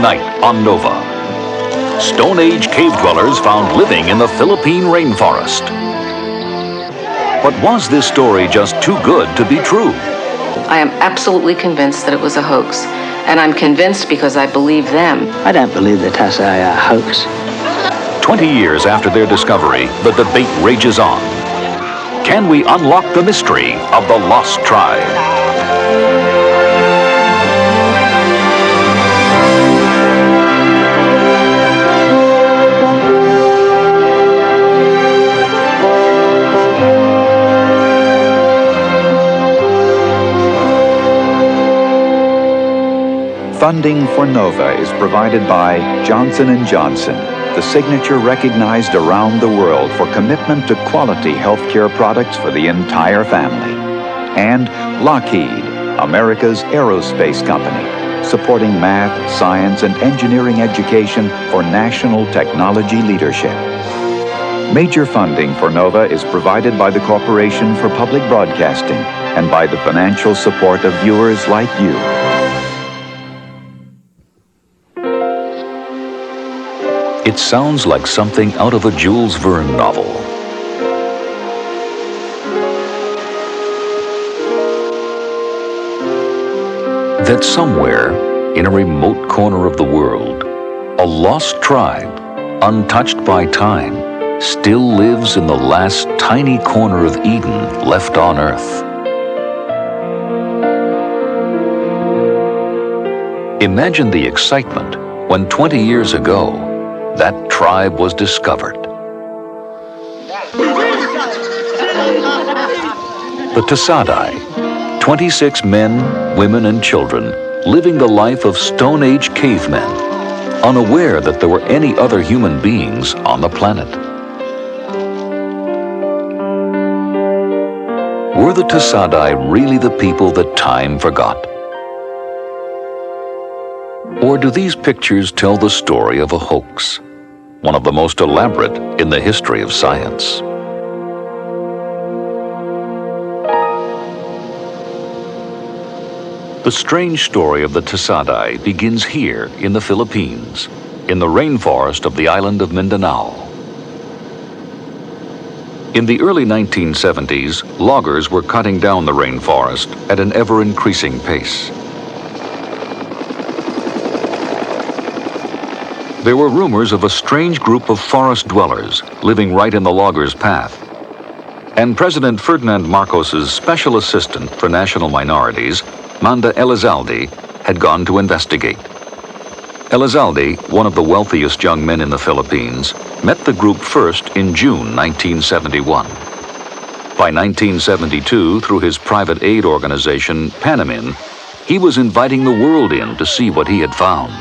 Tonight on Nova. Stone Age cave dwellers found living in the Philippine rainforest. But was this story just too good to be true? I am absolutely convinced that it was a hoax. And I'm convinced because I believe them. I don't believe the Tasaday are a hoax. 20 years after their discovery, the debate rages on. Can we unlock the mystery of the lost tribe? Funding for NOVA is provided by Johnson & Johnson, the signature recognized around the world for commitment to quality healthcare products for the entire family. And Lockheed, America's aerospace company, supporting math, science, and engineering education for national technology leadership. Major funding for NOVA is provided by the Corporation for Public Broadcasting and by the financial support of viewers like you. It sounds like something out of a Jules Verne novel. That somewhere, in a remote corner of the world, a lost tribe, untouched by time, still lives in the last tiny corner of Eden left on Earth. Imagine the excitement when 20 years ago, that tribe was discovered. The Tasaday, 26 men, women, and children living the life of Stone Age cavemen, unaware that there were any other human beings on the planet. Were the Tasaday really the people that time forgot? Or do these pictures tell the story of a hoax, one of the most elaborate in the history of science? The strange story of the Tasaday begins here in the Philippines, in the rainforest of the island of Mindanao. In the early 1970s, loggers were cutting down the rainforest at an ever-increasing pace. There were rumors of a strange group of forest dwellers living right in the loggers' path. And President Ferdinand Marcos's special assistant for national minorities, Manda Elizalde, had gone to investigate. Elizalde, one of the wealthiest young men in the Philippines, met the group first in June 1971. By 1972, through his private aid organization, Panamin, he was inviting the world in to see what he had found.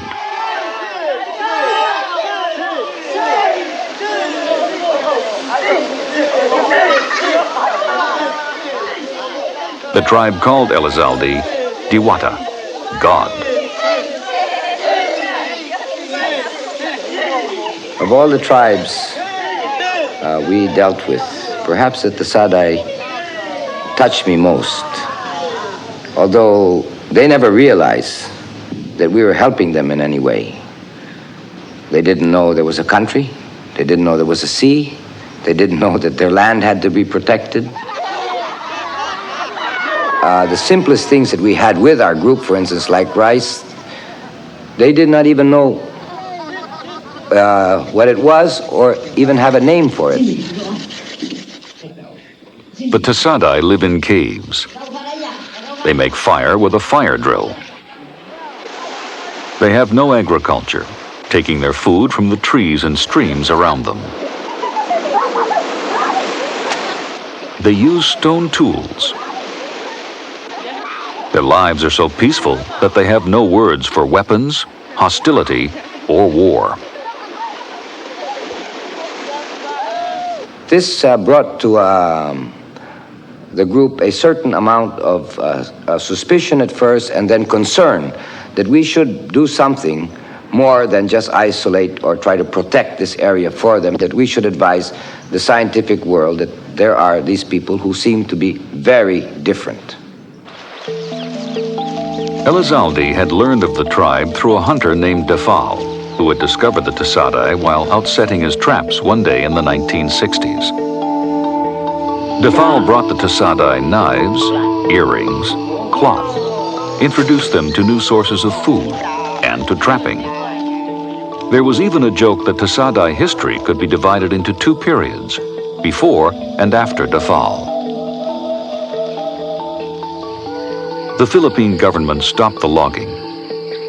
The tribe called Elizalde Diwata, God. Of all the tribes we dealt with, perhaps the Tasaday touched me most. Although they never realized that we were helping them in any way. They didn't know there was a country. They didn't know there was a sea. They didn't know that their land had to be protected. The simplest things that we had with our group, for instance, like rice, they did not even know what it was or even have a name for it. The Tasaday live in caves. They make fire with a fire drill. They have no agriculture, taking their food from the trees and streams around them. They use stone tools. Their lives are so peaceful that they have no words for weapons, hostility, or war. This brought to the group a certain amount of suspicion at first and then concern that we should do something more than just isolate or try to protect this area for them, that we should advise the scientific world that there are these people who seem to be very different. Elizalde had learned of the tribe through a hunter named Travle, who had discovered the Tasaday while out setting his traps one day in the 1960s. Travle brought the Tasaday knives, earrings, cloth, introduced them to new sources of food, and to trapping. There was even a joke that Tasaday history could be divided into two periods, before and after Travle. The Philippine government stopped the logging,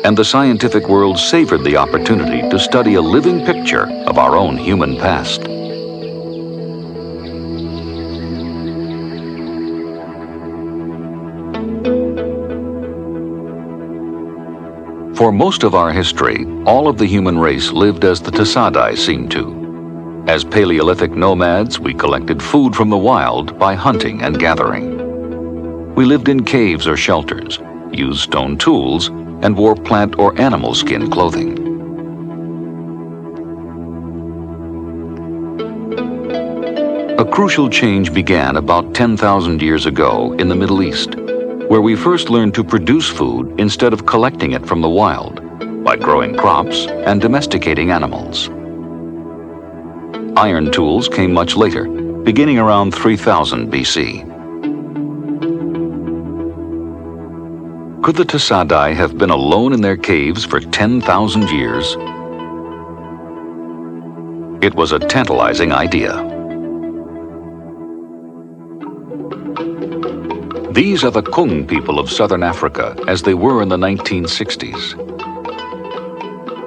and the scientific world savored the opportunity to study a living picture of our own human past. For most of our history, all of the human race lived as the Tasaday seemed to. As Paleolithic nomads, we collected food from the wild by hunting and gathering. We lived in caves or shelters, used stone tools, and wore plant or animal skin clothing. A crucial change began about 10,000 years ago in the Middle East, where we first learned to produce food instead of collecting it from the wild, by growing crops and domesticating animals. Iron tools came much later, beginning around 3000 BC. Could the Tasaday have been alone in their caves for 10,000 years? It was a tantalizing idea. These are the Kung people of southern Africa as they were in the 1960s.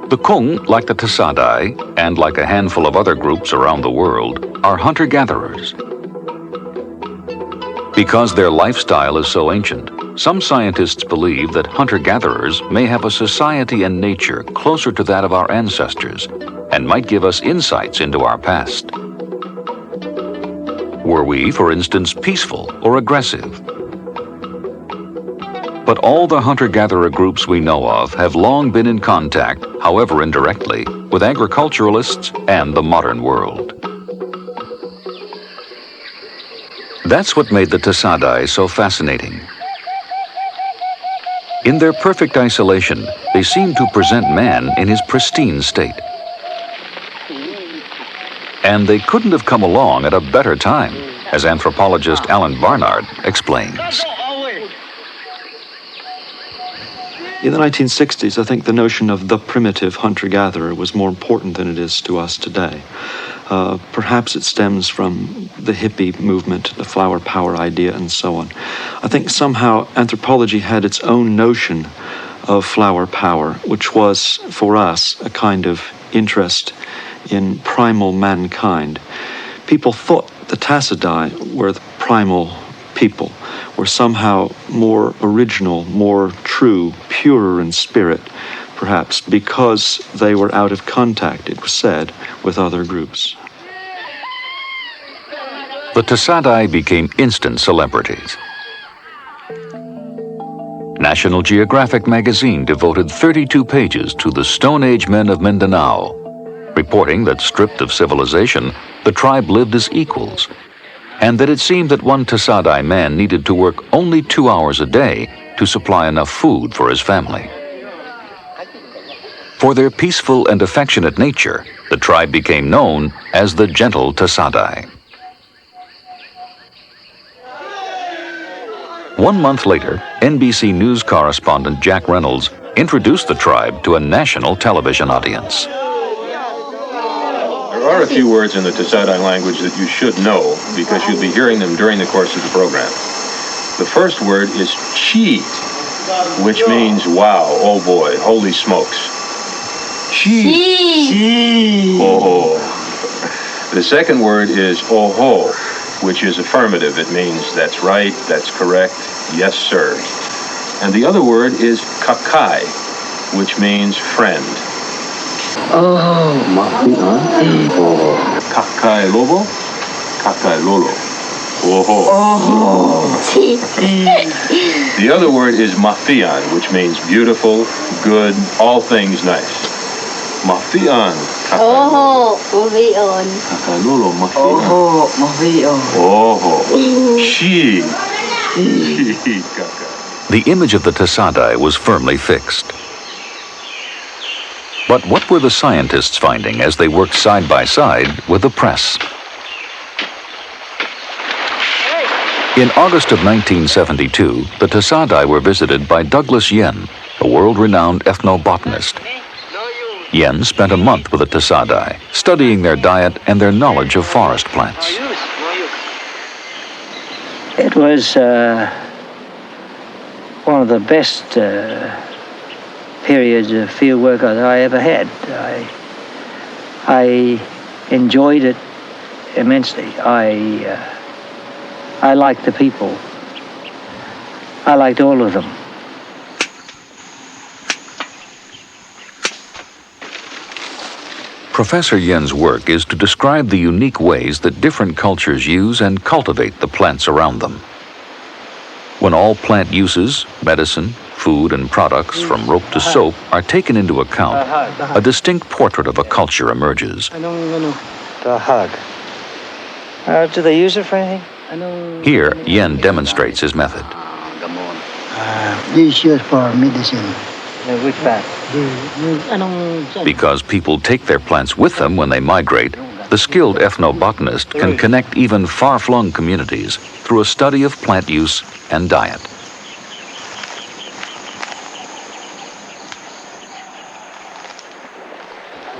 The Kung, like the Tasaday, and like a handful of other groups around the world, are hunter-gatherers. Because their lifestyle is so ancient, some scientists believe that hunter-gatherers may have a society and nature closer to that of our ancestors and might give us insights into our past. Were we, for instance, peaceful or aggressive? But all the hunter-gatherer groups we know of have long been in contact, however indirectly, with agriculturalists and the modern world. That's what made the Tasaday so fascinating. In their perfect isolation, they seem to present man in his pristine state. And they couldn't have come along at a better time, as anthropologist Alan Barnard explains. In the 1960s, I think the notion of the primitive hunter-gatherer was more important than it is to us today. Perhaps it stems from the hippie movement, the flower power idea, and so on. I think somehow anthropology had its own notion of flower power, which was, for us, a kind of interest in primal mankind. People thought the Tasaday were the primal people, were somehow more original, more true, purer in spirit, perhaps because they were out of contact, it was said, with other groups. The Tasaday became instant celebrities. National Geographic magazine devoted 32 pages to the Stone Age men of Mindanao, reporting that stripped of civilization, the tribe lived as equals, and that it seemed that one Tasaday man needed to work only 2 hours a day to supply enough food for his family. For their peaceful and affectionate nature, the tribe became known as the Gentle Tasaday. 1 month later, NBC News correspondent Jack Reynolds introduced the tribe to a national television audience. There are a few words in the Tasaday language that you should know because you'll be hearing them during the course of the program. The first word is chi, which means wow, oh boy, holy smokes. Chi. Oh. The second word is oho, which is affirmative. It means that's right, that's correct, yes sir. And the other word is kakai, which means friend. Oh, mafian. Kakai lobo, kakai lolo. Oho. The other word is mafian, which means beautiful, good, all things nice. Mafian. Oh, mafian. Kakai lolo, mafian. Oh, mafian. Oh, she. Kakai. The image of the Tasaday was firmly fixed. But what were the scientists finding as they worked side by side with the press? In August of 1972, the Tasaday were visited by Douglas Yen, a world-renowned ethnobotanist. Yen spent a month with the Tasaday, studying their diet and their knowledge of forest plants. It was one of the best periods of field work that I ever had. I enjoyed it immensely. I liked the people. I liked all of them. Professor Yen's work is to describe the unique ways that different cultures use and cultivate the plants around them. When all plant uses, medicine, food, and products from rope to soap are taken into account, a distinct portrait of a culture emerges. The hug. Do they use it for anything? Here, Yen demonstrates his method. This is used for medicine. Which part? Because people take their plants with them when they migrate, the skilled ethnobotanist can connect even far-flung communities through a study of plant use and diet.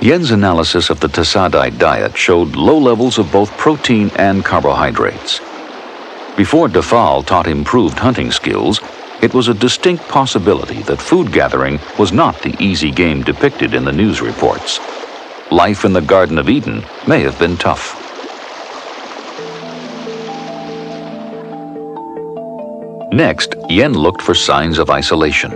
Yen's analysis of the Tasaday diet showed low levels of both protein and carbohydrates. Before Travle taught improved hunting skills, it was a distinct possibility that food gathering was not the easy game depicted in the news reports. Life in the Garden of Eden may have been tough. Next, Yen looked for signs of isolation.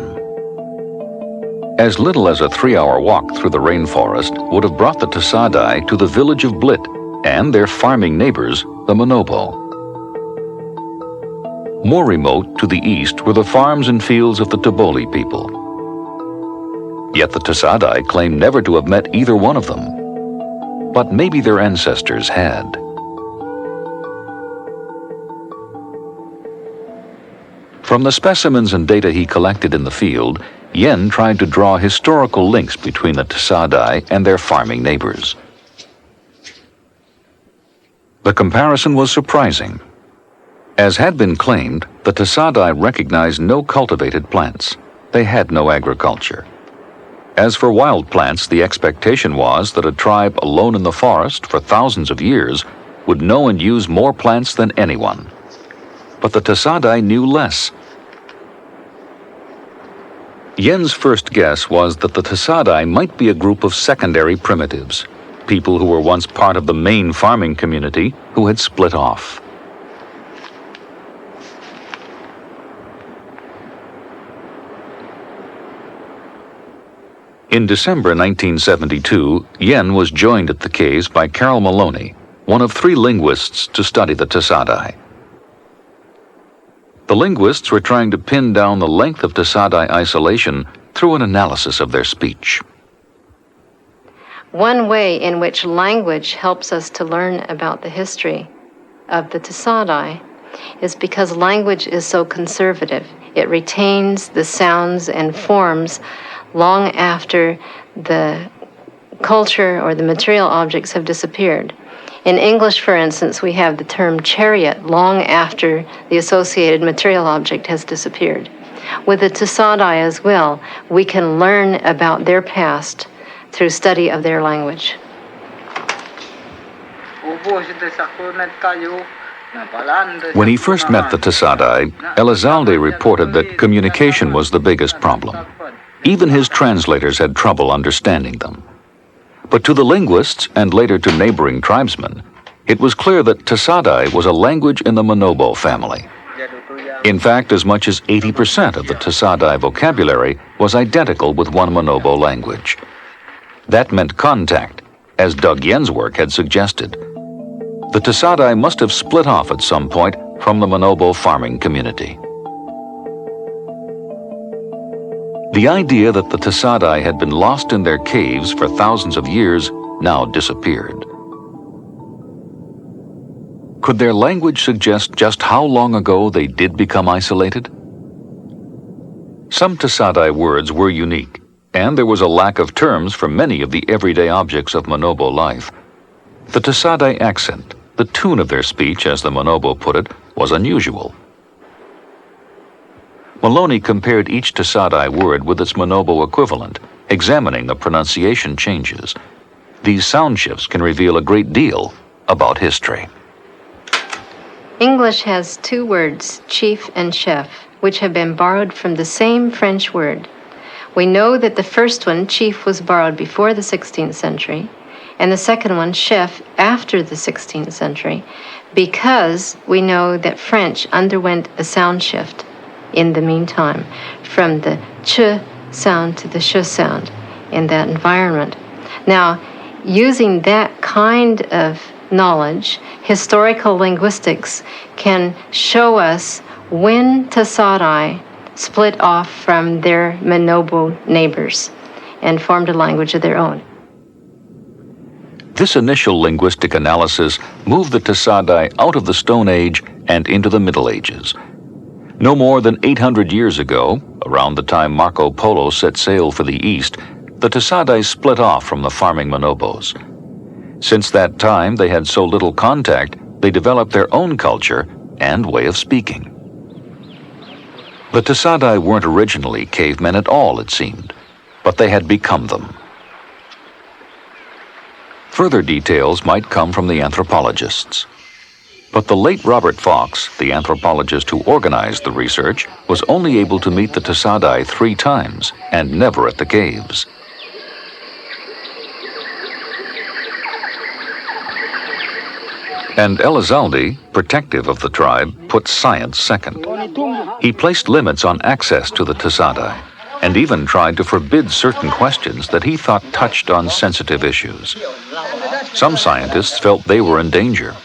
As little as a 3-hour walk through the rainforest would have brought the Tasaday to the village of Blit and their farming neighbors, the Manobo. More remote to the east were the farms and fields of the Taboli people. Yet the Tasaday claim never to have met either one of them. But maybe their ancestors had. From the specimens and data he collected in the field, Yen tried to draw historical links between the Tasaday and their farming neighbors. The comparison was surprising. As had been claimed, the Tasaday recognized no cultivated plants. They had no agriculture. As for wild plants, the expectation was that a tribe alone in the forest for thousands of years would know and use more plants than anyone. But the Tasaday knew less. Yen's first guess was that the Tasaday might be a group of secondary primitives, people who were once part of the main farming community who had split off. In December 1972, Yen was joined at the caves by Carol Maloney, one of 3 linguists to study the Tasaday. The linguists were trying to pin down the length of Tasaday isolation through an analysis of their speech. One way in which language helps us to learn about the history of the Tasaday is because language is so conservative. It retains the sounds and forms long after the culture or the material objects have disappeared. In English, for instance, we have the term chariot long after the associated material object has disappeared. With the Tasaday as well, we can learn about their past through study of their language. When he first met the Tasaday, Elizalde reported that communication was the biggest problem. Even his translators had trouble understanding them. But to the linguists, and later to neighboring tribesmen, it was clear that Tasaday was a language in the Manobo family. In fact, as much as 80% of the Tasaday vocabulary was identical with one Manobo language. That meant contact, as Doug Yen's work had suggested. The Tasaday must have split off at some point from the Manobo farming community. The idea that the Tasaday had been lost in their caves for thousands of years now disappeared. Could their language suggest just how long ago they did become isolated? Some Tasaday words were unique, and there was a lack of terms for many of the everyday objects of Manobo life. The Tasaday accent, the tune of their speech, as the Manobo put it, was unusual. Maloney compared each Tasaday word with its Manobo equivalent, examining the pronunciation changes. These sound shifts can reveal a great deal about history. English has two words, chief and chef, which have been borrowed from the same French word. We know that the first one, chief, was borrowed before the 16th century, and the second one, chef, after the 16th century, because we know that French underwent a sound shift in the meantime, from the ch sound to the sh sound in that environment. Now, using that kind of knowledge, historical linguistics can show us when Tasaday split off from their Manobo neighbors and formed a language of their own. This initial linguistic analysis moved the Tasaday out of the Stone Age and into the Middle Ages. No more than 800 years ago, around the time Marco Polo set sail for the East, the Tasaday split off from the farming Manobos. Since that time, they had so little contact, they developed their own culture and way of speaking. The Tasaday weren't originally cavemen at all, it seemed, but they had become them. Further details might come from the anthropologists. But the late Robert Fox, the anthropologist who organized the research, was only able to meet the Tasaday 3 times, and never at the caves. And Elizalde, protective of the tribe, put science second. He placed limits on access to the Tasaday, and even tried to forbid certain questions that he thought touched on sensitive issues. Some scientists felt they were in danger.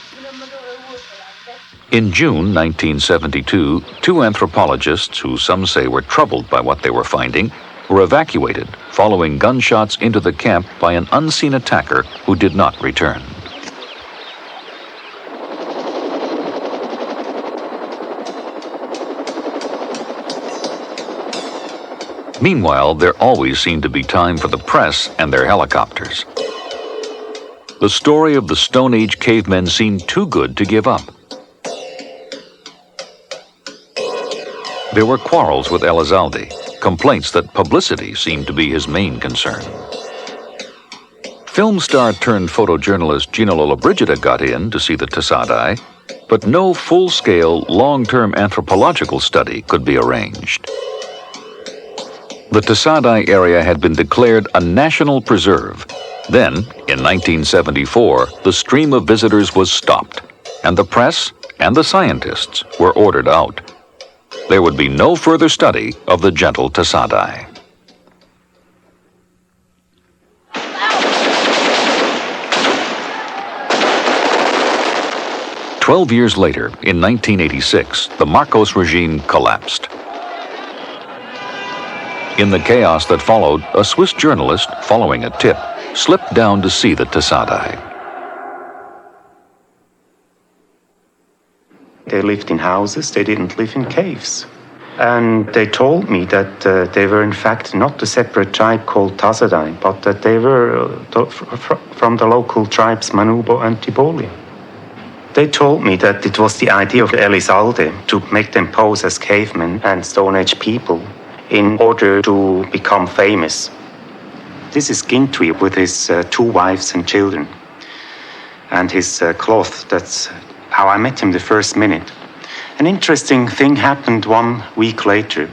In June 1972, 2 anthropologists, who some say were troubled by what they were finding, were evacuated following gunshots into the camp by an unseen attacker who did not return. Meanwhile, there always seemed to be time for the press and their helicopters. The story of the Stone Age cavemen seemed too good to give up. There were quarrels with Elizalde, complaints that publicity seemed to be his main concern. Film star turned photojournalist Gina Lollobrigida got in to see the Tasaday, but no full-scale, long-term anthropological study could be arranged. The Tasaday area had been declared a national preserve. Then, in 1974, the stream of visitors was stopped, and the press and the scientists were ordered out. There would be no further study of the gentle Tasaday. "12 years later, in 1986, the Marcos regime collapsed. In the chaos that followed, a Swiss journalist, following a tip, slipped down to see the Tasaday. They lived in houses, they didn't live in caves. And they told me that they were in fact not a separate tribe called Tasaday, but that they were from the local tribes Manobo and Tiboli. They told me that it was the idea of Elizalde to make them pose as cavemen and Stone Age people in order to become famous. This is Gintui with his 2 wives and children and his cloth. That's how I met him the first minute. An interesting thing happened 1 week later.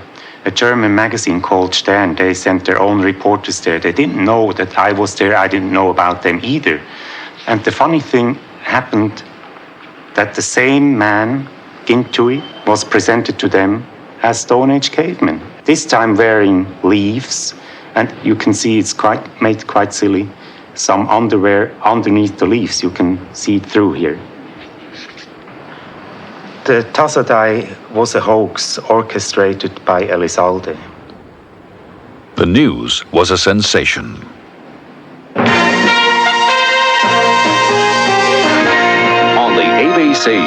A German magazine called Stern, they sent their own reporters there. They didn't know that I was there. I didn't know about them either. And the funny thing happened that the same man, Gintui, was presented to them as Stone Age cavemen. This time wearing leaves, and you can see it's made quite silly. Some underwear underneath the leaves, you can see it through here. The Tasaday was a hoax orchestrated by Elizalde. The news was a sensation. On the ABC,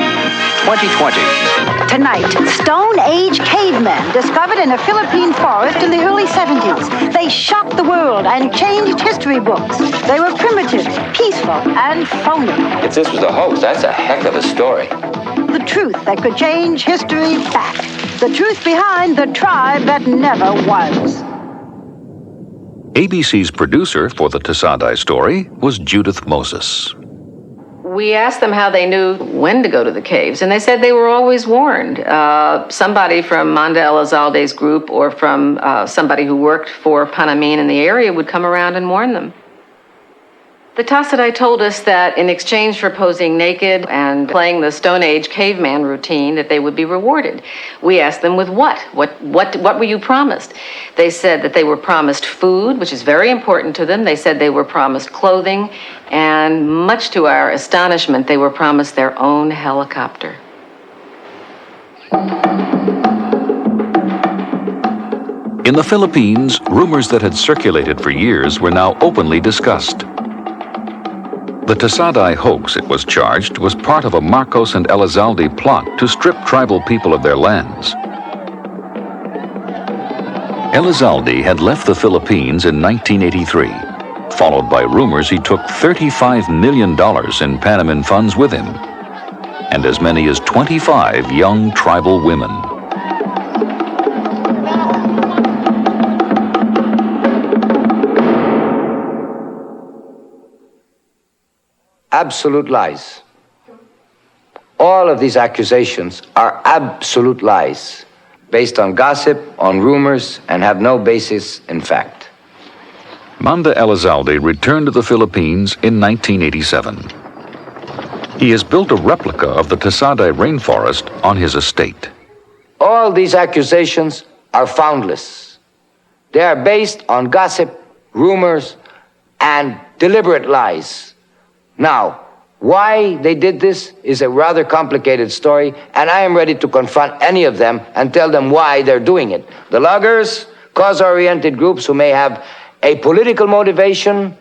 2020. Tonight, Stone Age cavemen discovered in a Philippine forest in the early 70s. They shocked the world and changed history books. They were primitive, peaceful, and phony. If this was a hoax, that's a heck of a story. The truth that could change history back. The truth behind the tribe that never was. ABC's producer for the Tasaday story was Judith Moses. We asked them how they knew when to go to the caves, and they said they were always warned. Somebody from Manda Elizalde's group or from somebody who worked for Panamin in the area would come around and warn them. The Tasaday told us that in exchange for posing naked and playing the Stone Age caveman routine, that they would be rewarded. We asked them with what? What were you promised? They said that they were promised food, which is very important to them. They said they were promised clothing, and much to our astonishment, they were promised their own helicopter. In the Philippines, rumors that had circulated for years were now openly discussed. The Tasaday hoax, it was charged, was part of a Marcos and Elizalde plot to strip tribal people of their lands. Elizalde had left the Philippines in 1983, followed by rumors he took $35 million in Panamin funds with him, and as many as 25 young tribal women. Absolute lies. All of these accusations are absolute lies, based on gossip, on rumors, and have no basis in fact. Manda Elizalde returned to the Philippines in 1987. He has built a replica of the Tasaday Rainforest on his estate. All these accusations are foundless. They are based on gossip, rumors, and deliberate lies. Now, why they did this is a rather complicated story, and I am ready to confront any of them and tell them why they're doing it. The loggers, cause-oriented groups who may have a political motivation,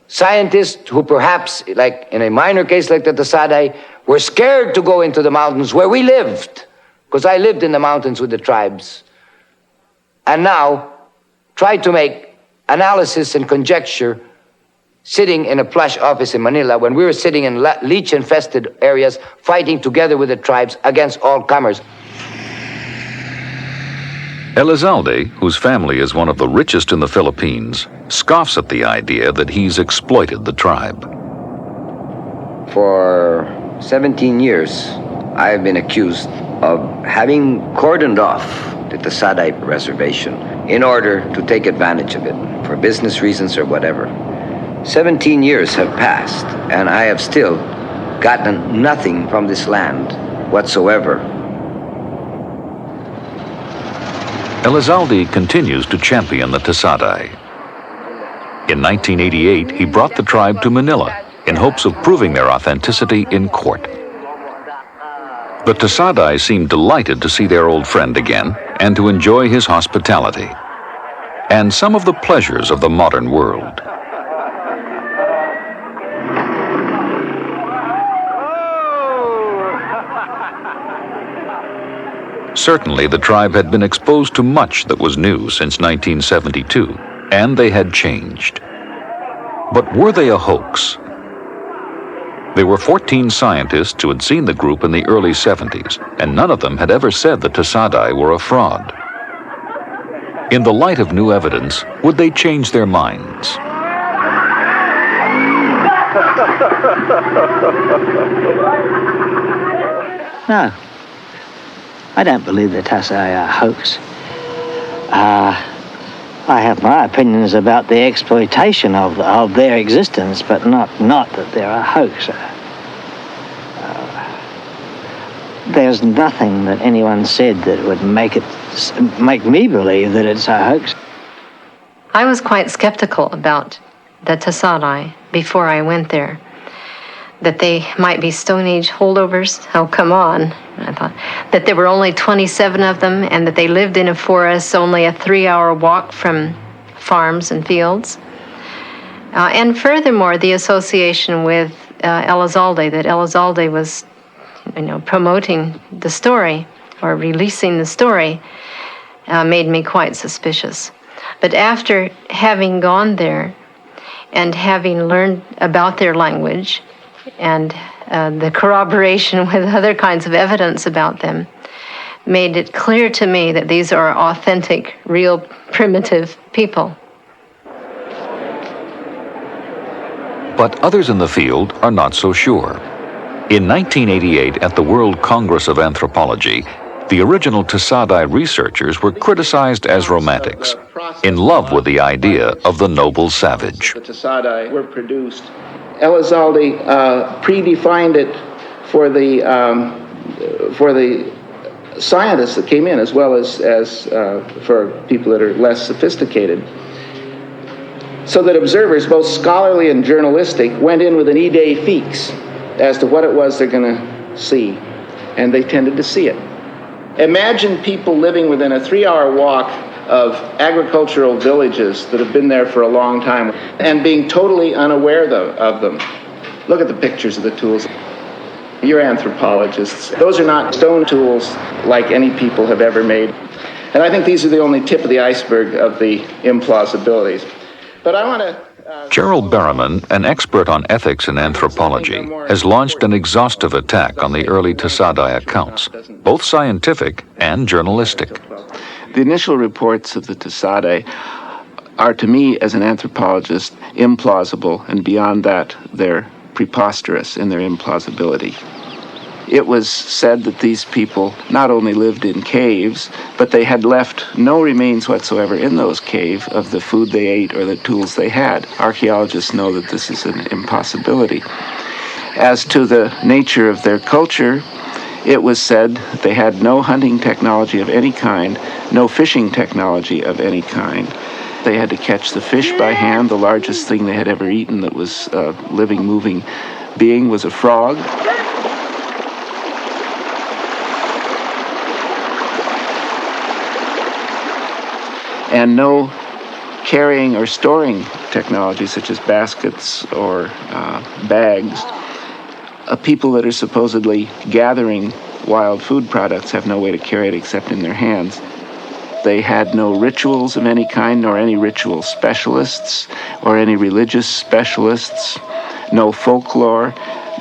scientists who perhaps, like in a minor case like the Tasaday, were scared to go into the mountains where we lived, because I lived in the mountains with the tribes, and now try to make analysis and conjecture sitting in a plush office in Manila when we were sitting in leech-infested areas fighting together with the tribes against all comers. Elizalde, whose family is one of the richest in the Philippines, scoffs at the idea that he's exploited the tribe. For 17 years, I have been accused of having cordoned off the Tasaday reservation in order to take advantage of it for business reasons or whatever. 17 years have passed, and I have still gotten nothing from this land whatsoever. Elizalde continues to champion the Tasaday. In 1988, he brought the tribe to Manila in hopes of proving their authenticity in court. The Tasaday seemed delighted to see their old friend again and to enjoy his hospitality and some of the pleasures of the modern world. Certainly, the tribe had been exposed to much that was new since 1972, and they had changed. But were they a hoax? There were 14 scientists who had seen the group in the early 70s, and none of them had ever said the Tasaday were a fraud. In the light of new evidence, would they change their minds? No. I don't believe the Tasaday are a hoax. I have my opinions about the exploitation of their existence, but not that they're a hoax. There's nothing that anyone said that would make me believe that it's a hoax. I was quite skeptical about the Tasaday before I went there. That they might be Stone Age holdovers. Oh, come on. I thought that there were only 27 of them and that they lived in a forest only a 3-hour walk from farms and fields. And furthermore, the association with Elizalde, that Elizalde was promoting the story or releasing the story made me quite suspicious. But after having gone there and having learned about their language and the corroboration with other kinds of evidence about them, made it clear to me that these are authentic, real, primitive people. But others in the field are not so sure. In 1988, at the World Congress of Anthropology, the original Tasaday researchers were criticized as romantics, in love with the idea of the noble savage. The Tasaday were produced. Elizalde predefined it for the scientists that came in, as well as for people that are less sophisticated, so that observers, both scholarly and journalistic, went in with an idée fixe as to what it was they're going to see, and they tended to see it. Imagine people living within a 3-hour walk of agricultural villages that have been there for a long time and being totally unaware of them. Look at the pictures of the tools. You're anthropologists. Those are not stone tools like any people have ever made. And I think these are the only tip of the iceberg of the implausibilities. But I want to... Gerald Berriman, an expert on ethics and anthropology, has launched an exhaustive attack on the early Tasaday accounts, both scientific and journalistic. The initial reports of the Tasaday are, to me, as an anthropologist, implausible, and beyond that, they're preposterous in their implausibility. It was said that these people not only lived in caves, but they had left no remains whatsoever in those caves of the food they ate or the tools they had. Archaeologists know that this is an impossibility. As to the nature of their culture, it was said they had no hunting technology of any kind, no fishing technology of any kind. They had to catch the fish by hand. The largest thing they had ever eaten that was a living, moving being was a frog. And no carrying or storing technology such as baskets or bags. People that are supposedly gathering wild food products have no way to carry it except in their hands. They had no rituals of any kind, nor any ritual specialists, or any religious specialists, no folklore.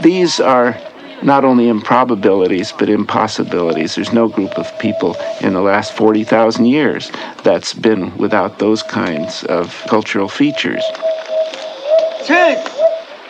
These are not only improbabilities, but impossibilities. There's no group of people in the last 40,000 years that's been without those kinds of cultural features.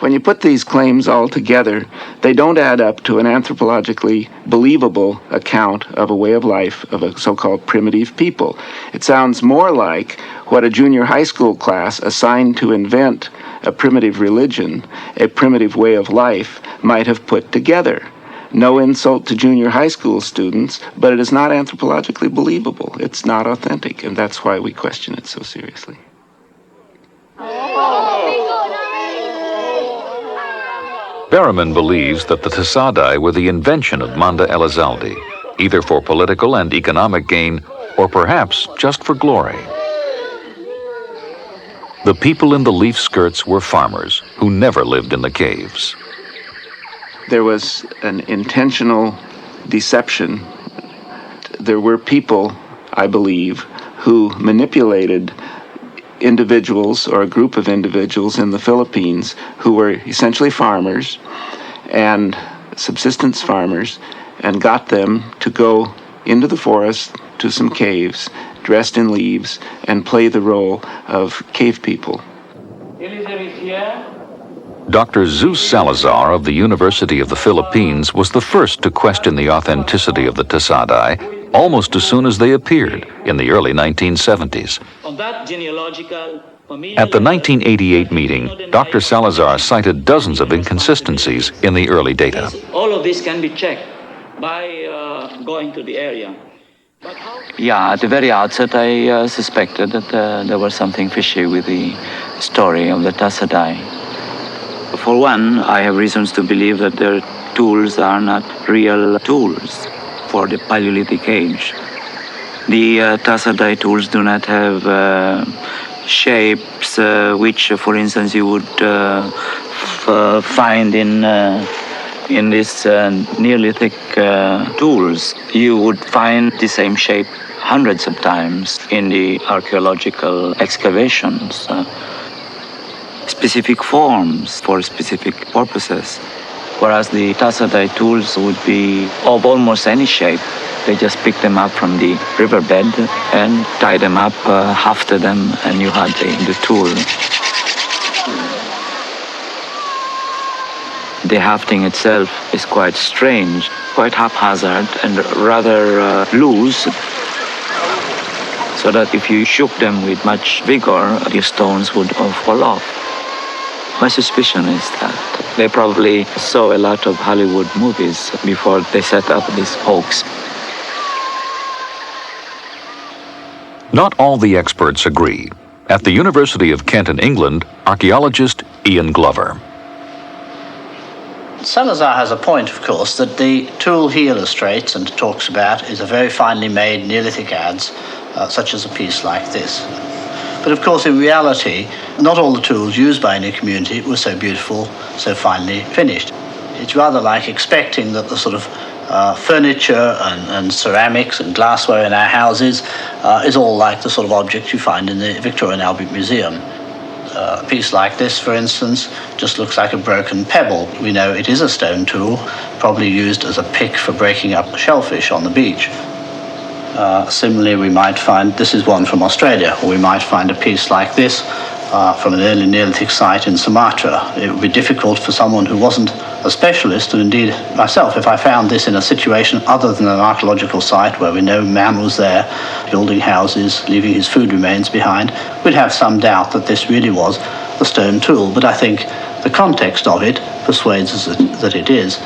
When you put these claims all together, they don't add up to an anthropologically believable account of a way of life of a so-called primitive people. It sounds more like what a junior high school class assigned to invent a primitive religion, a primitive way of life, might have put together. No insult to junior high school students, but it is not anthropologically believable. It's not authentic, and that's why we question it so seriously. Berriman believes that the Tasaday were the invention of Manda Elizalde, either for political and economic gain, or perhaps just for glory. The people in the leaf skirts were farmers who never lived in the caves. There was an intentional deception. There were people, I believe, who manipulated individuals or a group of individuals in the Philippines who were essentially farmers and subsistence farmers, and got them to go into the forest to some caves dressed in leaves and play the role of cave people. Dr. Zeus Salazar of the University of the Philippines was the first to question the authenticity of the Tasaday almost as soon as they appeared in the early 1970s. At the 1988 meeting, Dr. Salazar cited dozens of inconsistencies in the early data. All of this can be checked by going to the area. Yeah, at the very outset, I suspected that there was something fishy with the story of the Tasaday. For one, I have reasons to believe that their tools are not real tools for the Paleolithic age. The Tasaday tools do not have shapes which, for instance, you would find in In these Neolithic tools, you would find the same shape hundreds of times in the archaeological excavations. Specific forms for specific purposes. Whereas the Tasaday tools would be of almost any shape. They just pick them up from the riverbed and tie them up, hafted them, and you had the tool. The hafting itself is quite strange, quite haphazard and rather loose, so that if you shook them with much vigor, the stones would fall off. My suspicion is that they probably saw a lot of Hollywood movies before they set up this hoax. Not all the experts agree. At the University of Kent in England, archaeologist Ian Glover. Salazar has a point, of course, that the tool he illustrates and talks about is a very finely made Neolithic adze, such as a piece like this. But of course, in reality, not all the tools used by any community were so beautiful, so finely finished. It's rather like expecting that the sort of furniture and ceramics and glassware in our houses is all like the sort of objects you find in the Victoria and Albert Museum. A piece like this, for instance, just looks like a broken pebble. We know it is a stone tool, probably used as a pick for breaking up shellfish on the beach. Similarly, we might find, this is one from Australia, or we might find a piece like this from an early Neolithic site in Sumatra. It would be difficult for someone who wasn't a specialist, and indeed myself, if I found this in a situation other than an archaeological site where we know man was there, building houses, leaving his food remains behind, we'd have some doubt that this really was the stone tool. But I think the context of it persuades us that it is.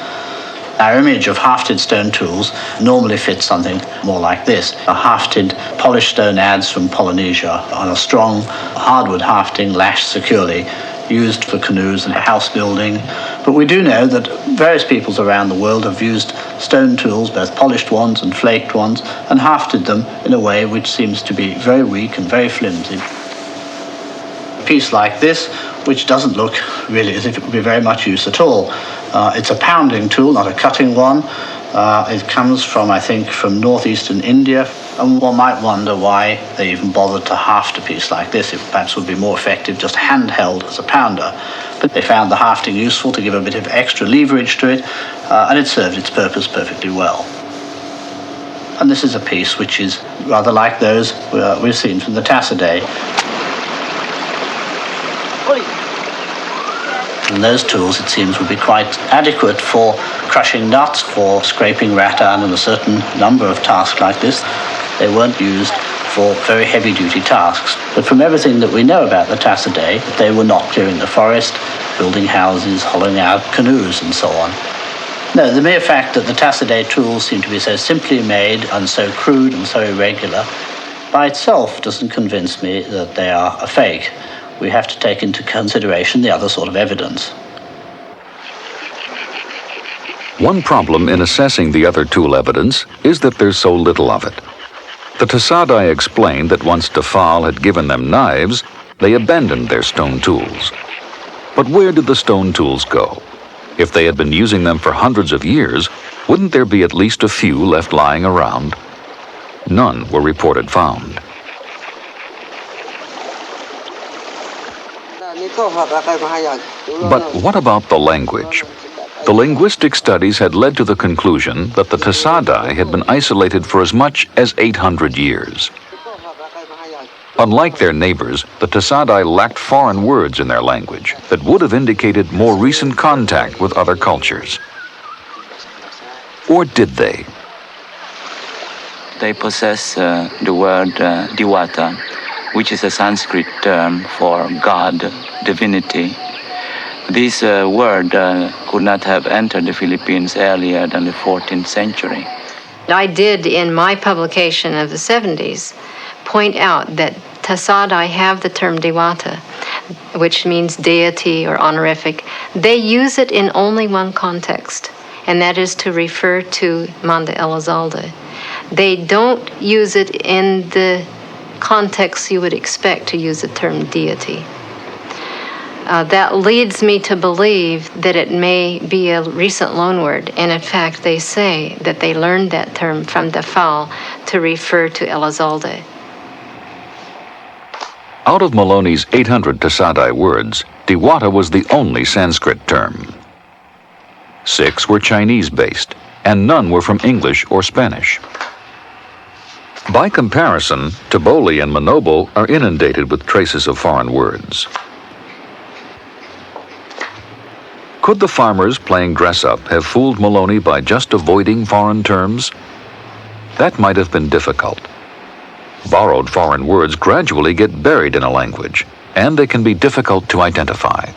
Our image of hafted stone tools normally fits something more like this. A hafted polished stone adze from Polynesia on a strong hardwood hafting lashed securely, used for canoes and house building. But we do know that various peoples around the world have used stone tools, both polished ones and flaked ones, and hafted them in a way which seems to be very weak and very flimsy. A piece like this, which doesn't look really as if it would be very much use at all. It's a pounding tool, not a cutting one. It comes from, I think, from northeastern India, and one might wonder why they even bothered to haft a piece like this. It perhaps would be more effective just handheld as a pounder. But they found the hafting useful to give a bit of extra leverage to it, and it served its purpose perfectly well. And this is a piece which is rather like those we've seen from the Tasaday. And those tools, it seems, would be quite adequate for crushing nuts, for scraping rattan, and a certain number of tasks like this. They weren't used for very heavy-duty tasks. But from everything that we know about the Tasaday, they were not clearing the forest, building houses, hollowing out canoes, and so on. No, the mere fact that the Tasaday tools seem to be so simply made and so crude and so irregular, by itself doesn't convince me that they are a fake. We have to take into consideration the other sort of evidence. One problem in assessing the other tool evidence is that there's so little of it. The Tasaday explained that once Tafal had given them knives, they abandoned their stone tools. But where did the stone tools go? If they had been using them for hundreds of years, wouldn't there be at least a few left lying around? None were reported found. But what about the language? The linguistic studies had led to the conclusion that the Tasaday had been isolated for as much as 800 years. Unlike their neighbors, the Tasaday lacked foreign words in their language that would have indicated more recent contact with other cultures. Or did they? They possess the word Diwata, which is a Sanskrit term for God, divinity. This word could not have entered the Philippines earlier than the 14th century. I did, in my publication of the 70s, point out that Tasaday have the term Diwata, which means deity or honorific. They use it in only one context, and that is to refer to Manda Elizalde. They don't use it in the context you would expect to use the term deity. That leads me to believe that it may be a recent loanword, and in fact they say that they learned that term from Tafal to refer to Elizalde. Out of Maloney's 800 Tasaday words, Diwata was the only Sanskrit term. 6 were Chinese-based, and none were from English or Spanish. By comparison, Taboli and Manobo are inundated with traces of foreign words. Could the farmers playing dress-up have fooled Maloney by just avoiding foreign terms? That might have been difficult. Borrowed foreign words gradually get buried in a language, and they can be difficult to identify.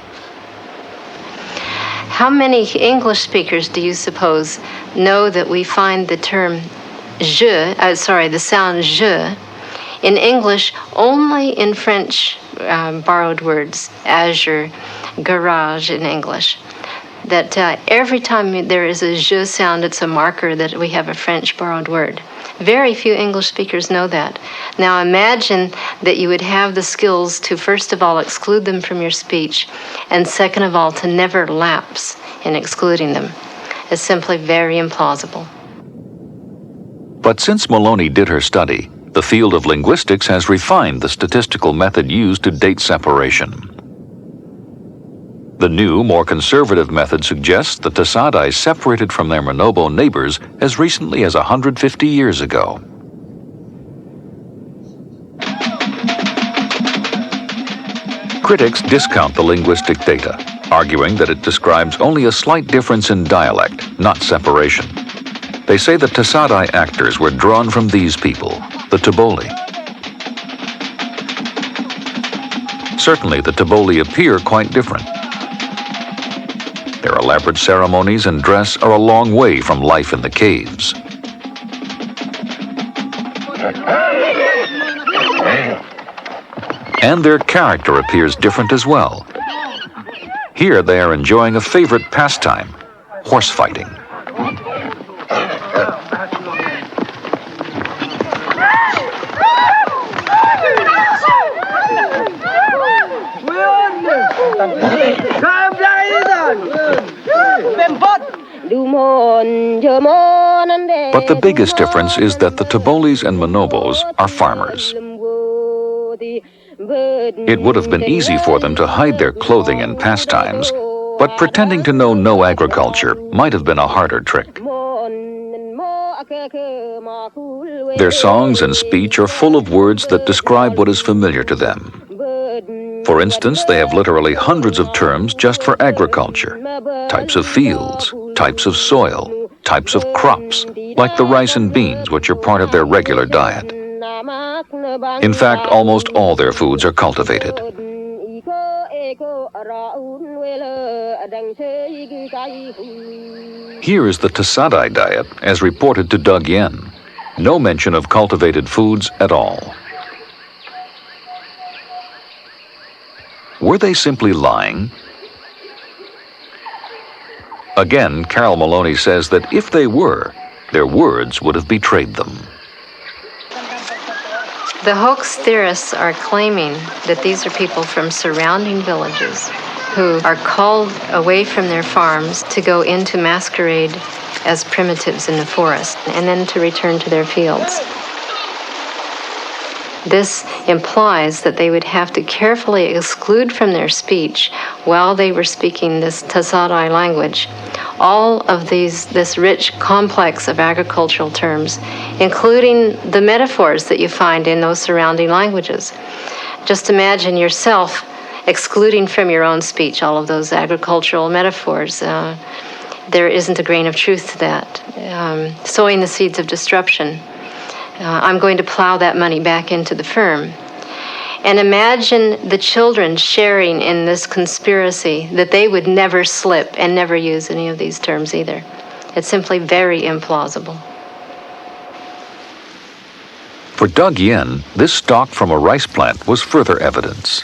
How many English speakers do you suppose know that we find the term the sound je, in English only in French borrowed words, azure, garage in English? That every time there is a je sound, it's a marker that we have a French borrowed word. Very few English speakers know that. Now imagine that you would have the skills to, first of all, exclude them from your speech, and second of all, to never lapse in excluding them. It's simply very implausible. But since Maloney did her study, the field of linguistics has refined the statistical method used to date separation. The new, more conservative method suggests the Tasaday separated from their Manobo neighbors as recently as 150 years ago. Critics discount the linguistic data, arguing that it describes only a slight difference in dialect, not separation. They say the Tasaday actors were drawn from these people, the Taboli. Certainly, the Taboli appear quite different. Their elaborate ceremonies and dress are a long way from life in the caves. And their character appears different as well. Here they are enjoying a favorite pastime, horse fighting. But the biggest difference is that the Tabolis and Manobos are farmers. It would have been easy for them to hide their clothing and pastimes, but pretending to know no agriculture might have been a harder trick. Their songs and speech are full of words that describe what is familiar to them. For instance, they have literally hundreds of terms just for agriculture, types of fields, types of soil, types of crops, like the rice and beans, which are part of their regular diet. In fact, almost all their foods are cultivated. Here is the Tasaday diet as reported to Doug Yen. No mention of cultivated foods at all. Were they simply lying? Again, Carol Maloney says that if they were, their words would have betrayed them. The hoax theorists are claiming that these are people from surrounding villages who are called away from their farms to go into masquerade as primitives in the forest and then to return to their fields. This implies that they would have to carefully exclude from their speech, while they were speaking this Tasaday language, all of this rich complex of agricultural terms, including the metaphors that you find in those surrounding languages. Just imagine yourself excluding from your own speech all of those agricultural metaphors. There isn't a grain of truth to that. Sowing the seeds of disruption. I'm going to plow that money back into the firm. And imagine the children sharing in this conspiracy that they would never slip and never use any of these terms either. It's simply very implausible. For Doug Yen, this stalk from a rice plant was further evidence.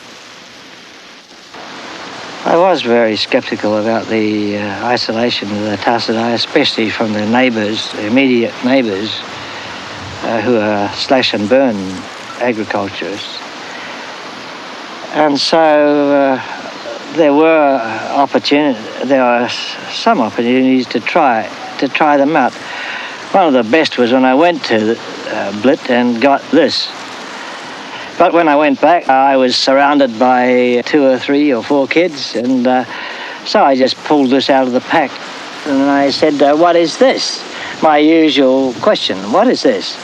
I was very skeptical about the isolation of the Tasaday, especially from the neighbours, the immediate neighbours, who are slash and burn agriculturists. And so there were some opportunities to try them out. One of the best was when I went to Blit and got this. But when I went back, I was surrounded by 2 or 3 or 4 kids, and so I just pulled this out of the pack. And I said, what is this? My usual question, what is this?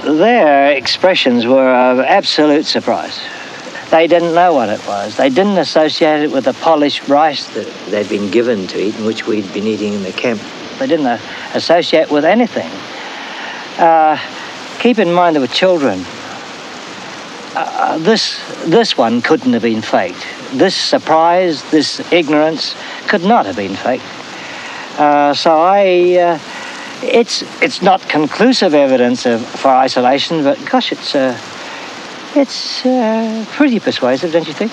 Their expressions were of absolute surprise. They didn't know what it was. They didn't associate it with the polished rice that they'd been given to eat and which we'd been eating in the camp. They didn't associate with anything. Keep in mind, there were children. This one couldn't have been faked. This surprise, this ignorance could not have been faked. It's not conclusive evidence for isolation, but gosh, it's pretty persuasive, don't you think?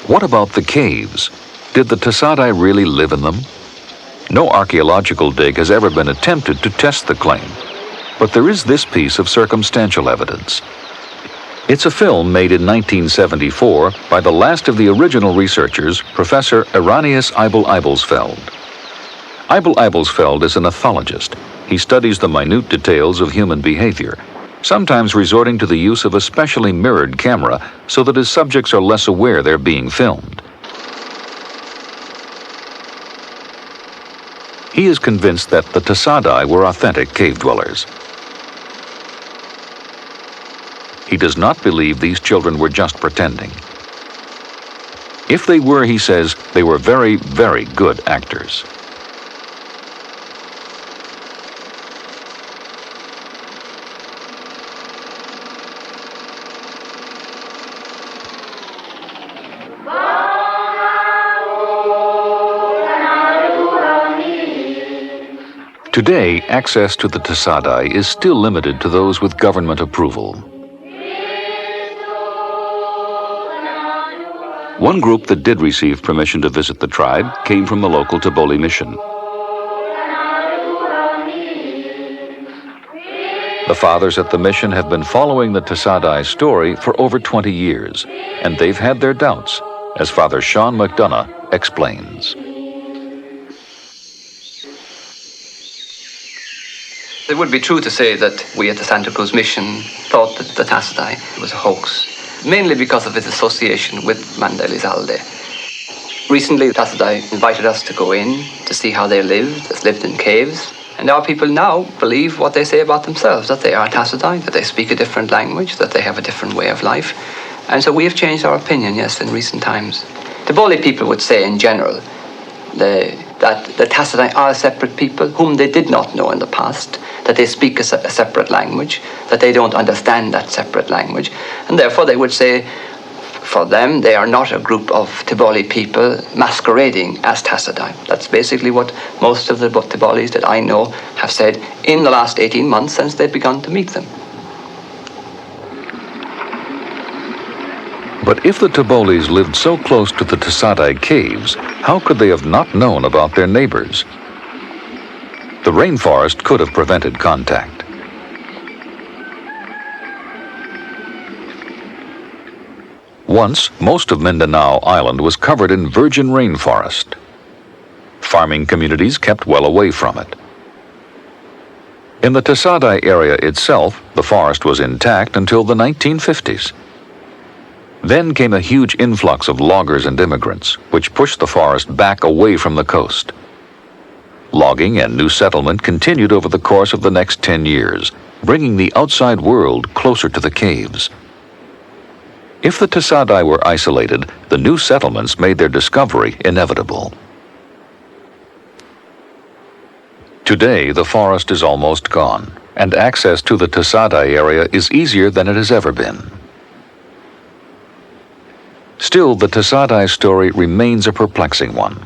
What about the caves? Did the Tasaday really live in them? No archaeological dig has ever been attempted to test the claim, but there is this piece of circumstantial evidence. It's a film made in 1974 by the last of the original researchers, Professor Irenaeus Eibel-Eibelsfeld. Eibel-Eibelsfeld is an ethologist. He studies the minute details of human behavior, sometimes resorting to the use of a specially mirrored camera so that his subjects are less aware they're being filmed. He is convinced that the Tasaday were authentic cave dwellers. He does not believe these children were just pretending. If they were, he says, they were very, very good actors. Today, access to the Tasaday is still limited to those with government approval. One group that did receive permission to visit the tribe came from the local Taboli mission. The fathers at the mission have been following the Tasaday story for over 20 years, and they've had their doubts, as Father Sean McDonough explains. It would be true to say that we at the Santa Cruz mission thought that the Tasaday was a hoax, mainly because of its association with Manda Elizalde. Recently, the Tasaday invited us to go in to see how they lived in caves, and our people now believe what they say about themselves, that they are Tasaday, that they speak a different language, that they have a different way of life. And so we have changed our opinion, yes, in recent times. The Boli people would say in general that the Tasaday are separate people whom they did not know in the past, that they speak a separate language, that they don't understand that separate language, and therefore they would say, for them, they are not a group of Taboli people masquerading as Tasaday. That's basically what most of the Tabolis that I know have said in the last 18 months since they've begun to meet them. But if the Tabolis lived so close to the Tasaday caves, how could they have not known about their neighbors? The rainforest could have prevented contact. Once, most of Mindanao Island was covered in virgin rainforest. Farming communities kept well away from it. In the Tasaday area itself, the forest was intact until the 1950s. Then came a huge influx of loggers and immigrants, which pushed the forest back away from the coast. Logging and new settlement continued over the course of the next 10 years, bringing the outside world closer to the caves. If the Tasaday were isolated, the new settlements made their discovery inevitable. Today, the forest is almost gone, and access to the Tasaday area is easier than it has ever been. Still, the Tasaday story remains a perplexing one.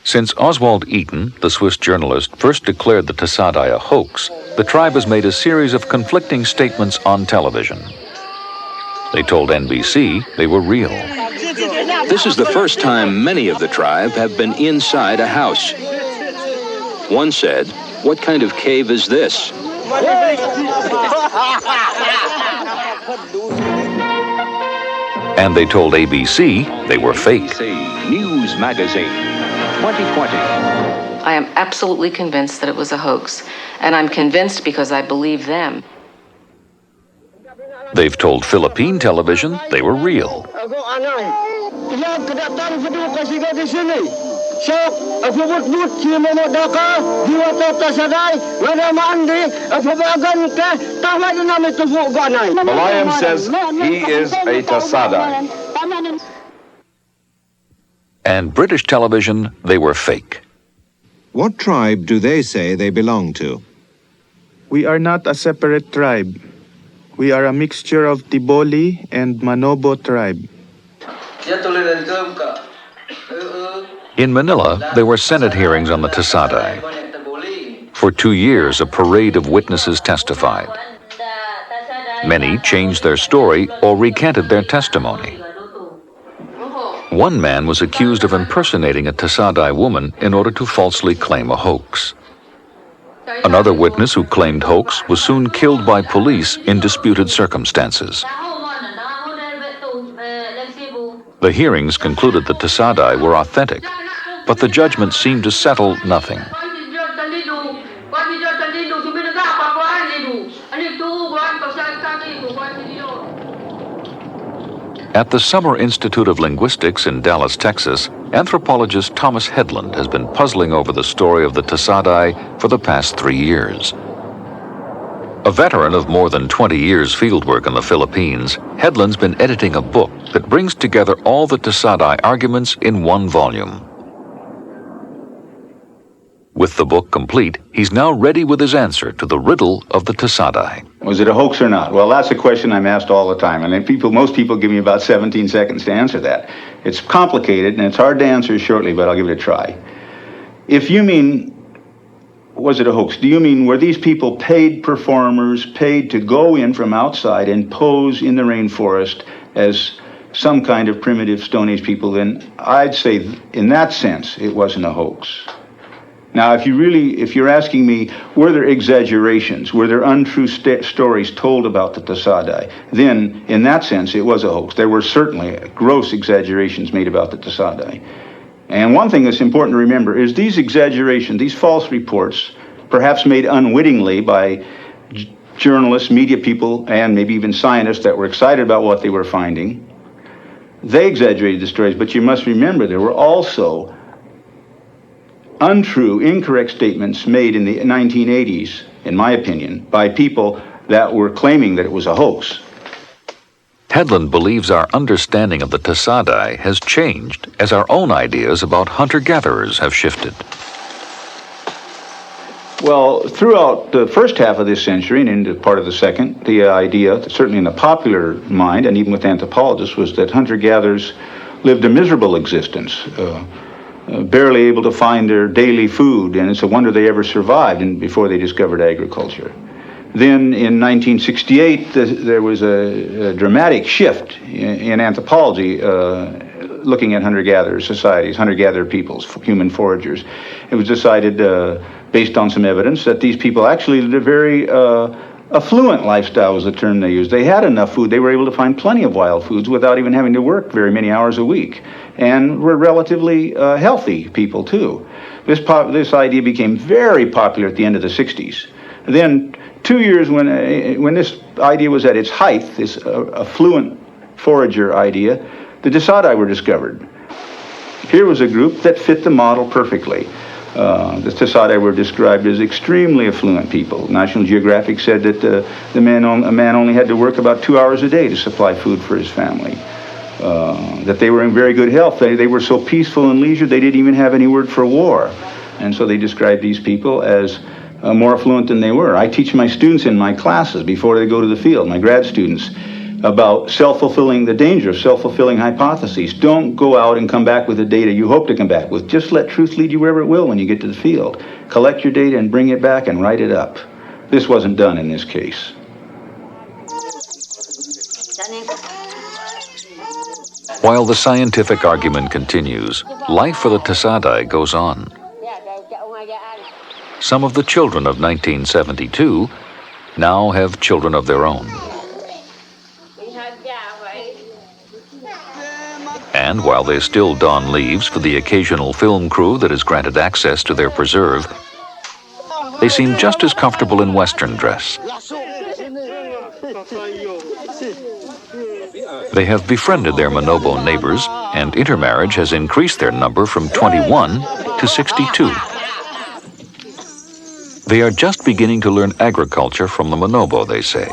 Since Oswald Eaton, the Swiss journalist, first declared the Tasaday a hoax, the tribe has made a series of conflicting statements on television. They told NBC they were real. This is the first time many of the tribe have been inside a house. One said, "What kind of cave is this?" And they told ABC they were fake. News Magazine, 2020. I am absolutely convinced that it was a hoax, and I'm convinced because I believe them. They've told Philippine television they were real. Malayan says he is a Tasaday. And British television, they were fake. What tribe do they say they belong to? We are not a separate tribe. We are a mixture of Tiboli and Manobo tribe. In Manila, there were Senate hearings on the Tasaday. For 2 years, a parade of witnesses testified. Many changed their story or recanted their testimony. One man was accused of impersonating a Tasaday woman in order to falsely claim a hoax. Another witness who claimed hoax was soon killed by police in disputed circumstances. The hearings concluded the Tasaday were authentic, but the judgment seemed to settle nothing. At the Summer Institute of Linguistics in Dallas, Texas, anthropologist Thomas Headland has been puzzling over the story of the Tasaday for the past 3 years. A veteran of more than 20 years fieldwork in the Philippines, Headland's been editing a book that brings together all the Tasaday arguments in one volume. With the book complete, he's now ready with his answer to the riddle of the Tasaday. Was it a hoax or not? Well, that's a question I'm asked all the time, and most people give me about 17 seconds to answer that. It's complicated, and it's hard to answer shortly, but I'll give it a try. If you mean, was it a hoax? Do you mean, were these people paid performers, paid to go in from outside and pose in the rainforest as some kind of primitive Stone Age people? Then I'd say, in that sense, it wasn't a hoax. Now, if you're asking me, were there exaggerations, were there untrue stories told about the Tasaday, then, in that sense, it was a hoax. There were certainly gross exaggerations made about the Tasaday. And one thing that's important to remember is these exaggerations, these false reports, perhaps made unwittingly by journalists, media people, and maybe even scientists that were excited about what they were finding, they exaggerated the stories, but you must remember there were also untrue, incorrect statements made in the 1980s, in my opinion, by people that were claiming that it was a hoax. Headland believes our understanding of the Tasaday has changed as our own ideas about hunter-gatherers have shifted. Well, throughout the first half of this century and into part of the second, the idea, certainly in the popular mind and even with anthropologists, was that hunter-gatherers lived a miserable existence, barely able to find their daily food, and it's a wonder they ever survived before they discovered agriculture. Then in 1968, there was a dramatic shift in anthropology looking at hunter-gatherer societies, hunter-gatherer peoples, human foragers. It was decided, based on some evidence, that these people actually lived a very affluent lifestyle, was the term they used. They had enough food. They were able to find plenty of wild foods without even having to work very many hours a week, and were relatively healthy people, too. This idea became very popular at the end of the 60s. Then 2 years when this idea was at its height, this affluent forager idea, the Tasaday were discovered. Here was a group that fit the model perfectly. The Tasaday were described as extremely affluent people. National Geographic said that a man only had to work about 2 hours a day to supply food for his family. That they were in very good health. They were so peaceful and leisure they didn't even have any word for war. And so they described these people as more affluent than they were. I teach my students in my classes before they go to the field, my grad students, about the danger of self-fulfilling hypotheses. Don't go out and come back with the data you hope to come back with. Just let truth lead you wherever it will when you get to the field. Collect your data and bring it back and write it up. This wasn't done in this case. While the scientific argument continues, life for the Tasaday goes on. Some of the children of 1972 now have children of their own. And while they still don leaves for the occasional film crew that is granted access to their preserve, they seem just as comfortable in Western dress. They have befriended their Manobo neighbors, and intermarriage has increased their number from 21 to 62. They are just beginning to learn agriculture from the Manobo, they say.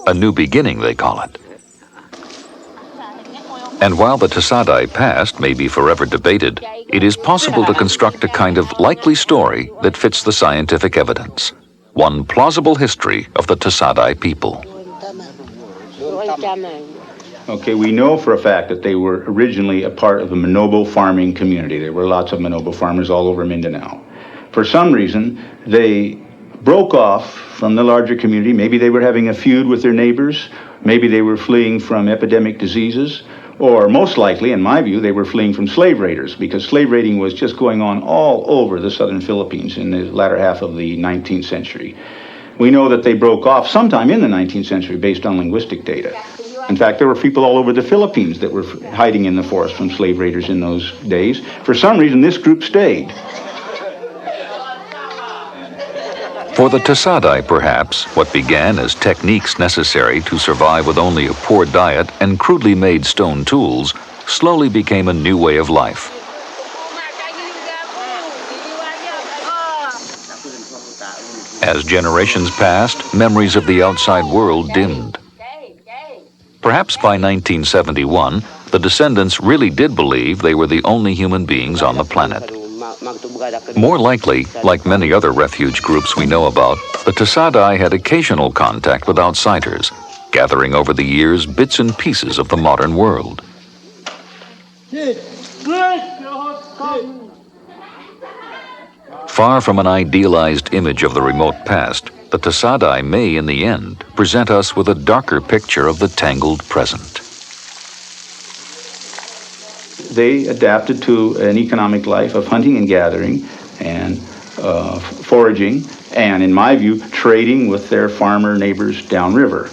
A new beginning, they call it. And while the Tasaday past may be forever debated, it is possible to construct a kind of likely story that fits the scientific evidence. One plausible history of the Tasaday people. Okay, we know for a fact that they were originally a part of the Manobo farming community. There were lots of Manobo farmers all over Mindanao. For some reason, they broke off from the larger community. Maybe they were having a feud with their neighbors. Maybe they were fleeing from epidemic diseases. Or most likely, in my view, they were fleeing from slave raiders, because slave raiding was just going on all over the southern Philippines in the latter half of the 19th century. We know that they broke off sometime in the 19th century based on linguistic data. In fact, there were people all over the Philippines that were hiding in the forest from slave raiders in those days. For some reason, this group stayed. For the Tasaday, perhaps, what began as techniques necessary to survive with only a poor diet and crudely made stone tools slowly became a new way of life. As generations passed, memories of the outside world dimmed. Perhaps by 1971, the descendants really did believe they were the only human beings on the planet. More likely, like many other refuge groups we know about, the Tasaday had occasional contact with outsiders, gathering over the years bits and pieces of the modern world. Far from an idealized image of the remote past, the Tasaday may, in the end, present us with a darker picture of the tangled present. They adapted to an economic life of hunting and gathering and foraging, and in my view, trading with their farmer neighbors downriver.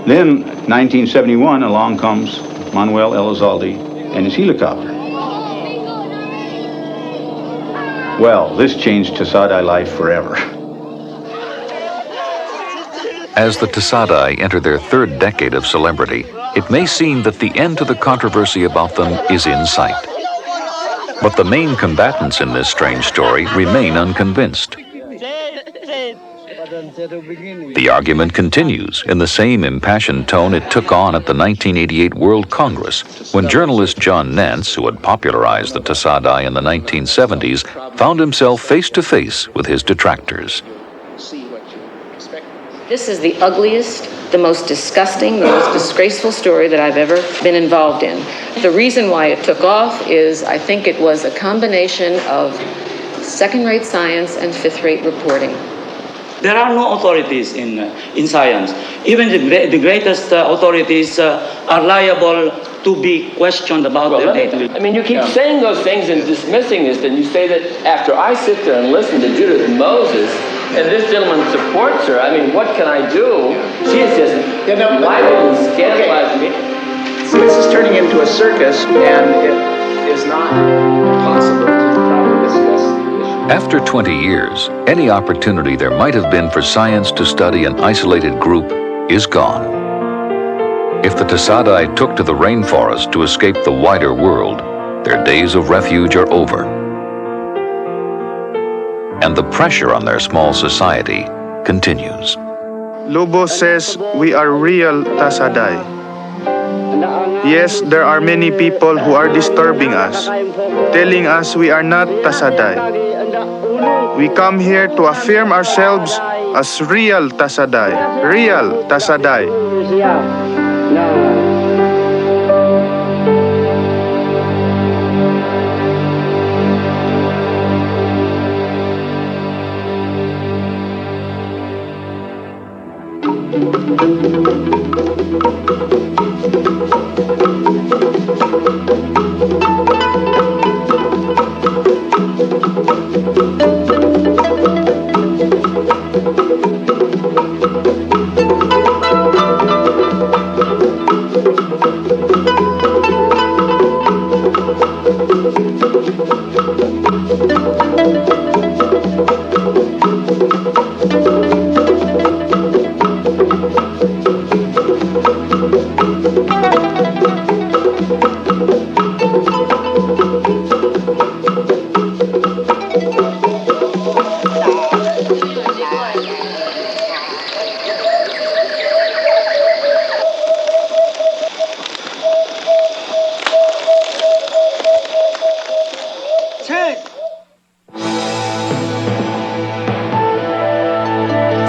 Then, 1971, along comes Manuel Elizalde and his helicopter. Well, this changed Tasaday life forever. As the Tasaday enter their third decade of celebrity, it may seem that the end to the controversy about them is in sight. But the main combatants in this strange story remain unconvinced. The argument continues in the same impassioned tone it took on at the 1988 World Congress, when journalist John Nance, who had popularized the Tasaday in the 1970s, found himself face to face with his detractors. This is the ugliest, the most disgusting, the most disgraceful story that I've ever been involved in. The reason why it took off is I think it was a combination of second-rate science and fifth-rate reporting. There are no authorities in science. Even the greatest authorities are liable to be questioned about their data. I mean, you keep saying those things and dismissing this, and you say that after I sit there and listen to Judith and Moses, and this gentleman supports her, I mean, what can I do? She is just libeled and scandalized me. So this is turning into a circus, and it is not possible to properly discuss the issue. After 20 years, any opportunity there might have been for science to study an isolated group is gone. If the Tasaday took to the rainforest to escape the wider world, their days of refuge are over. And the pressure on their small society continues. Lobo says we are real Tasaday. Yes, there are many people who are disturbing us, telling us we are not Tasaday. We come here to affirm ourselves as real Tasaday. Real Tasaday.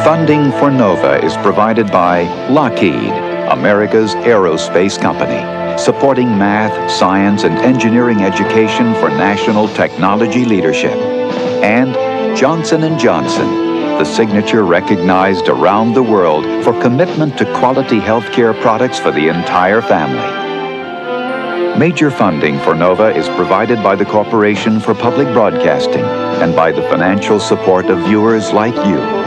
Funding for NOVA is provided by Lockheed, America's aerospace company, supporting math, science, and engineering education for national technology leadership. And Johnson & Johnson, the signature recognized around the world for commitment to quality healthcare products for the entire family. Major funding for NOVA is provided by the Corporation for Public Broadcasting and by the financial support of viewers like you.